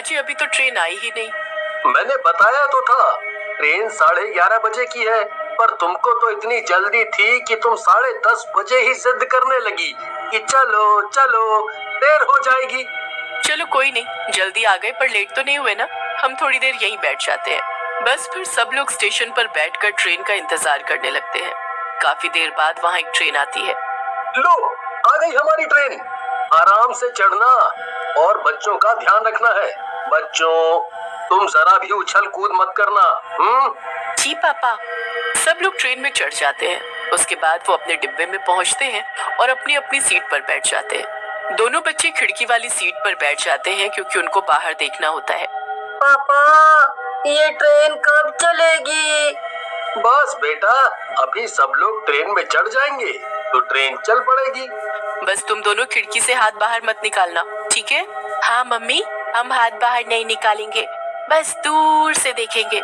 जी अभी तो ट्रेन आई ही नहीं। मैंने बताया तो था, ट्रेन 11:30 बजे की है, पर तुमको तो इतनी जल्दी थी कि तुम 10:30 बजे ही जिद करने लगी कि चलो चलो, देर हो जाएगी। चलो कोई नहीं, जल्दी आ गए पर लेट तो नहीं हुए ना। हम थोड़ी देर यहीं बैठ जाते हैं। बस फिर सब लोग स्टेशन पर बैठकर ट्रेन का इंतजार करने लगते हैं। काफी देर बाद वहाँ एक ट्रेन आती है। लो, आ गई हमारी ट्रेन। आराम से चढ़ना और बच्चों का ध्यान रखना है। बच्चों, तुम जरा भी उछल कूद मत करना। जी पापा। सब लोग ट्रेन में चढ़ जाते हैं। उसके बाद वो अपने डिब्बे में पहुंचते हैं और अपनी अपनी सीट पर बैठ जाते हैं। दोनों बच्चे खिड़की वाली सीट पर बैठ जाते हैं क्योंकि उनको बाहर देखना होता है। पापा, ये ट्रेन कब चलेगी? बस बेटा, अभी सब लोग ट्रेन में चढ़ जाएंगे तो ट्रेन चल पड़ेगी। बस तुम दोनों खिड़की से हाथ बाहर मत निकालना, ठीक है? हाँ मम्मी, हम हाथ बाहर नहीं निकालेंगे, बस दूर से देखेंगे।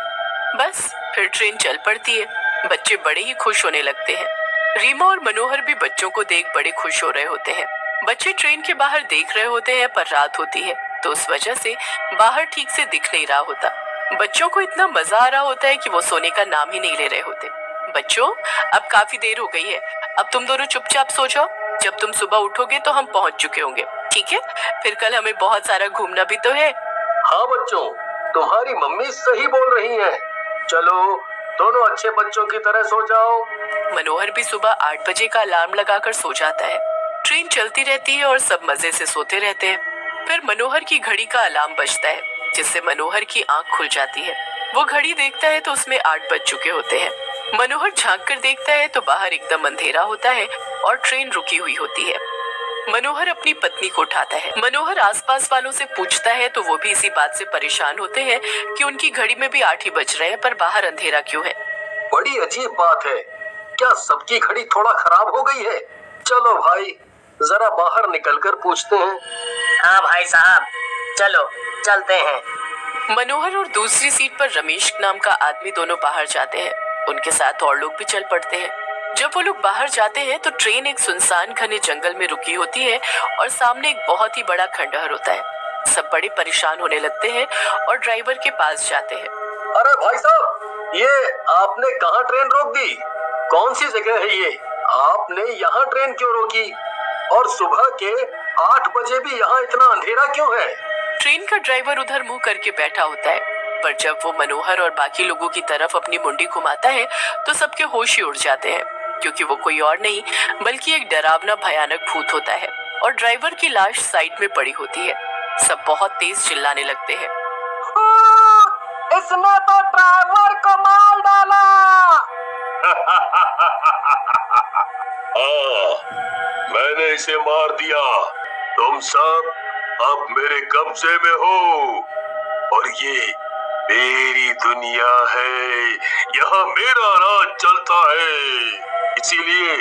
बस फिर ट्रेन चल पड़ती है। बच्चे बड़े ही खुश होने लगते हैं। रीमा और मनोहर भी बच्चों को देख बड़े खुश हो रहे होते हैं। बच्चे ट्रेन के बाहर देख रहे होते हैं पर रात होती है तो उस वजह से बाहर ठीक से दिख नहीं रहा होता। बच्चों को इतना मजा आ रहा होता है कि वो सोने का नाम ही नहीं ले रहे होते। बच्चों, अब काफी देर हो गई है, अब तुम दोनों चुपचाप सो जाओ। जब तुम सुबह उठोगे तो हम पहुंच चुके होंगे, ठीक है? फिर कल हमें बहुत सारा घूमना भी तो है। हाँ बच्चों, तुम्हारी मम्मी सही बोल रही है। चलो, दोनों अच्छे बच्चों की तरह सो जाओ। मनोहर भी सुबह 8 बजे का अलार्म लगाकर सो जाता है। ट्रेन चलती रहती है और सब मजे से सोते रहते हैं। फिर मनोहर की घड़ी का अलार्म बजता है जिससे मनोहर की आंख खुल जाती है। वो घड़ी देखता है तो उसमें 8 बज चुके होते हैं। मनोहर झांक कर देखता है तो बाहर एकदम अंधेरा होता है और ट्रेन रुकी हुई होती है। मनोहर अपनी पत्नी को उठाता है। मनोहर आसपास वालों से पूछता है तो वो भी इसी बात से परेशान होते हैं कि उनकी घड़ी में भी 8 ही बज रहे हैं पर बाहर अंधेरा क्यों है। बड़ी अजीब बात है, क्या सबकी घड़ी थोड़ा खराब हो गई है? चलो भाई, जरा बाहर निकलकर पूछते हैं। हाँ भाई साहब, चलो चलते हैं। मनोहर और दूसरी सीट पर रमेश नाम का आदमी दोनों बाहर जाते हैं। उनके साथ और लोग भी चल पड़ते हैं। जब वो लोग बाहर जाते हैं तो ट्रेन एक सुनसान घने जंगल में रुकी होती है और सामने एक बहुत ही बड़ा खंडहर होता है। सब बड़े परेशान होने लगते हैं और ड्राइवर के पास जाते हैं। अरे भाई साहब, ये आपने कहाँ ट्रेन रोक दी? कौन सी जगह है ये? आपने यहाँ ट्रेन क्यों रोकी? और सुबह के 8 बजे भी यहाँ इतना अंधेरा क्यों है? ट्रेन का ड्राइवर उधर मुंह करके बैठा होता है, पर जब वो मनोहर और बाकी लोगों की तरफ अपनी मुंडी घुमाता है तो सबके होश ही उड़ जाते हैं क्योंकि वो कोई और नहीं बल्कि एक डरावना भयानक भूत होता है और ड्राइवर की लाश साइड में पड़ी होती है। सब बहुत तेज चिल्लाने लगते हैं। इसने तो ड्राइवर को मार डाला। हाँ, मैंने इसे मार दिया। तुम सब अब मेरे कब्जे में हो और ये मेरी दुनिया है। यहाँ मेरा राज चलता है, इसीलिए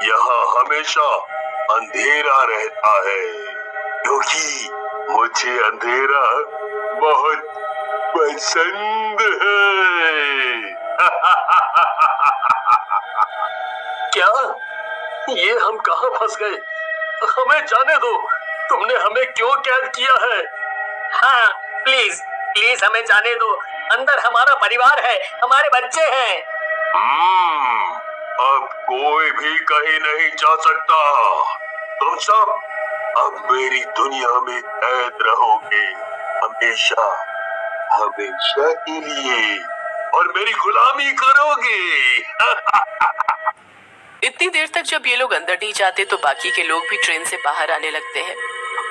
यहाँ हमेशा अंधेरा रहता है, क्योंकि मुझे अंधेरा बहुत पसंद है। क्या? ये हम कहाँ फंस गए? हमें जाने दो, तुमने हमें क्यों कैद किया है? हाँ, प्लीज प्लीज हमें जाने दो। अंदर हमारा परिवार है, हमारे बच्चे हैं। अब कोई भी कहीं नहीं जा सकता। तुम सब अब मेरी दुनिया में कैद रहोगे, हमेशा हमेशा के लिए, और मेरी गुलामी करोगे। इतनी देर तक जब ये लोग अंदर नहीं जाते तो बाकी के लोग भी ट्रेन से बाहर आने लगते हैं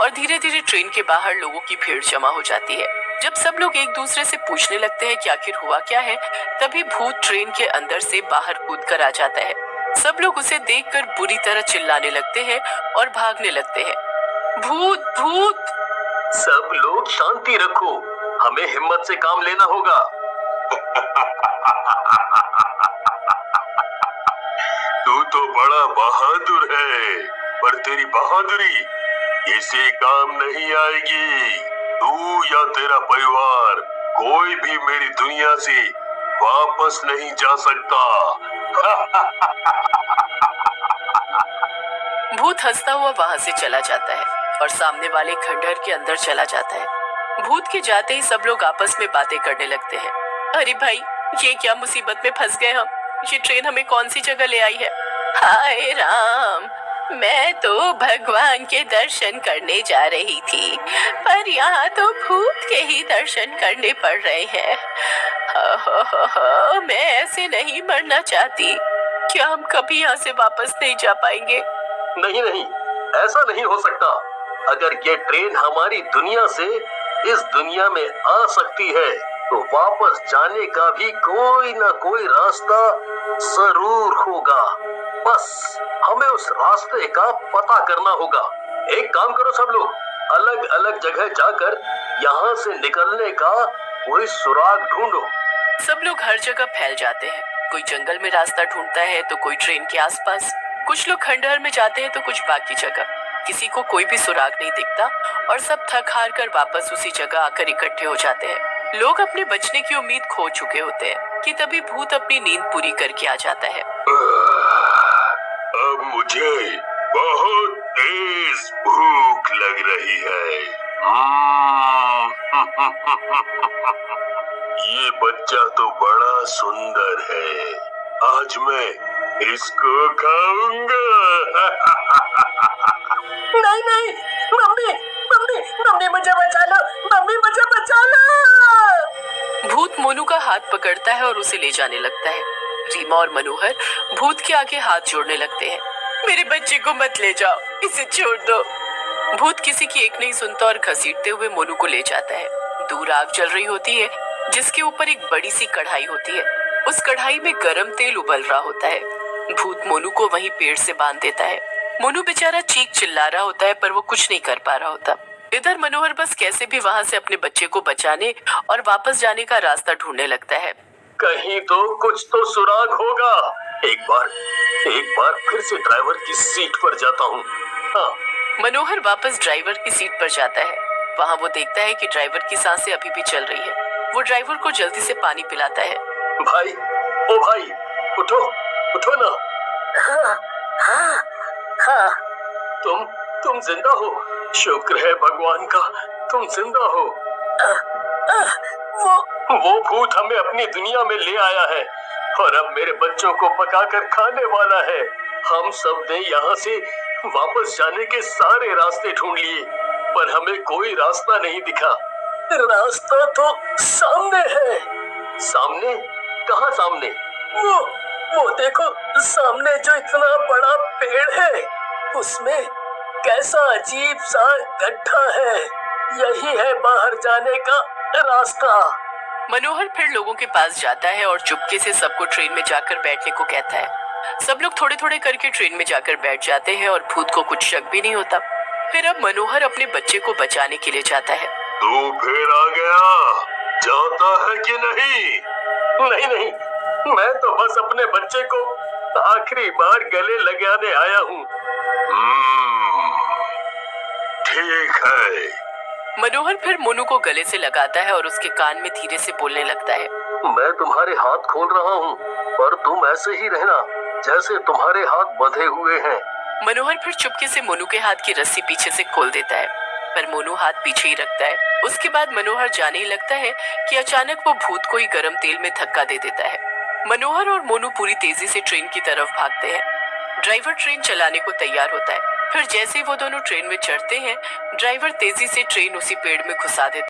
और धीरे धीरे ट्रेन के बाहर लोगों की भीड़ जमा हो जाती है। जब सब लोग एक दूसरे से पूछने लगते हैं कि आखिर हुआ क्या है, तभी भूत ट्रेन के अंदर से बाहर कूद कर आ जाता है। सब लोग उसे देखकर बुरी तरह चिल्लाने लगते हैं और भागने लगते हैं। भूत भूत! सब लोग शांति रखो, हमें हिम्मत से काम लेना होगा। तू तो बड़ा बहादुर है, पर तेरी बहादुरी इसे काम नहीं आएगी। तू या तेरा परिवार कोई भी मेरी दुनिया से वापस नहीं जा सकता। भूत हंसता हुआ वहां से चला जाता है और सामने वाले खंडहर के अंदर चला जाता है। भूत के जाते ही सब लोग आपस में बातें करने लगते हैं। अरे भाई, ये क्या मुसीबत में फंस गए हम। ये ट्रेन हमें कौन सी जगह ले आई है। हाय राम, मैं तो भगवान के दर्शन करने जा रही थी, पर यहाँ तो भूत के ही दर्शन करने पड़ रहे हैं। मैं ऐसे नहीं मरना चाहती। क्या हम कभी यहाँ से वापस नहीं जा पाएंगे? नहीं नहीं, ऐसा नहीं हो सकता। अगर ये ट्रेन हमारी दुनिया से इस दुनिया में आ सकती है तो वापस जाने का भी कोई ना कोई रास्ता जरूर होगा। बस हमें उस रास्ते का पता करना होगा। एक काम करो सब लोग, अलग अलग जगह जाकर यहाँ से निकलने का कोई सुराग ढूंढो। सब लोग हर जगह फैल जाते हैं। कोई जंगल में रास्ता ढूंढता है तो कोई ट्रेन के आसपास, कुछ लोग खंडहर में जाते हैं तो कुछ बाकी जगह। किसी को कोई भी सुराग नहीं दिखता और सब थक हार कर वापस उसी जगह आकर इकट्ठे हो जाते हैं। लोग अपने बचने की उम्मीद खो चुके होते हैं कि तभी भूत अपनी नींद पूरी करके आ जाता है। अब मुझे बहुत तेज भूख लग रही है। ये बच्चा तो बड़ा सुंदर है, आज मैं इसको खाऊंगा। नहीं नहीं, मम्मी मम्मी मम्मी मुझे बचा लो, मम्मी मुझे बचा लो। भूत मोनू का हाथ पकड़ता है और उसे ले जाने लगता है। रीमा और मनोहर भूत के आगे हाथ जोड़ने लगते हैं। मेरे बच्चे को मत ले जाओ, इसे छोड़ दो। भूत किसी की एक नहीं सुनता और घसीटते हुए मोनू को ले जाता है। दूर आग जल रही होती है जिसके ऊपर एक बड़ी सी कढ़ाई होती है। उस कढ़ाई में गरम तेल उबल रहा होता है। भूत मोनू को वहीं पेड़ से बांध देता है। मोनू बेचारा चीख चिल्ला रहा होता है पर वो कुछ नहीं कर पा रहा होता। इधर मनोहर बस कैसे भी वहां से अपने बच्चे को बचाने और वापस जाने का रास्ता ढूंढने लगता है। कहीं तो कुछ तो सुराग होगा। एक बार फिर से ड्राइवर की सीट पर जाता हूँ। हाँ। मनोहर वापस ड्राइवर की सीट पर जाता है। वहाँ वो देखता है कि ड्राइवर की सांसें अभी भी चल रही है। वो ड्राइवर को जल्दी से पानी पिलाता है। भाई, ओ भाई, उठो उठो ना। हाँ, हाँ, हाँ। तुम जिंदा हो। शुक्र है भगवान का, तुम जिंदा हो। वो भूत हमें अपनी दुनिया में ले आया है और अब मेरे बच्चों को पकाकर खाने वाला है। हम सब ने यहाँ से वापस जाने के सारे रास्ते ढूंढ लिए पर हमें कोई रास्ता नहीं दिखा। रास्ता तो सामने है। सामने? कहाँ सामने? वो देखो, सामने जो इतना बड़ा पेड़ है उसमें कैसा अजीब सा गड्ढा है। यही है बाहर जाने का रास्ता। मनोहर फिर लोगों के पास जाता है और चुपके से सबको ट्रेन में जाकर बैठने को कहता है। सब लोग थोड़े थोड़े करके ट्रेन में जाकर बैठ जाते हैं और भूत को कुछ शक भी नहीं होता। फिर अब मनोहर अपने बच्चे को बचाने के लिए जाता है। तू फिर आ गया, जाता है कि नहीं? नहीं नहीं, मैं तो बस अपने बच्चे को आखिरी बार गले लगाने आया हूँ। ठीक है। मनोहर फिर मोनू को गले से लगाता है और उसके कान में धीरे से बोलने लगता है। मैं तुम्हारे हाथ खोल रहा हूँ पर तुम ऐसे ही रहना जैसे तुम्हारे हाथ बंधे हुए हैं। मनोहर फिर चुपके से मोनू के हाथ की रस्सी पीछे से खोल देता है पर मोनू हाथ पीछे ही रखता है। उसके बाद मनोहर जाने ही लगता है कि अचानक वो भूत को ही गर्म तेल में धक्का दे देता है। मनोहर और मोनू पूरी तेजी से ट्रेन की तरफ भागते हैं। ड्राइवर ट्रेन चलाने को तैयार होता है। फिर जैसे ही वो दोनों ट्रेन में चढ़ते हैं, ड्राइवर तेजी से ट्रेन उसी पेड़ में घुसा देता है।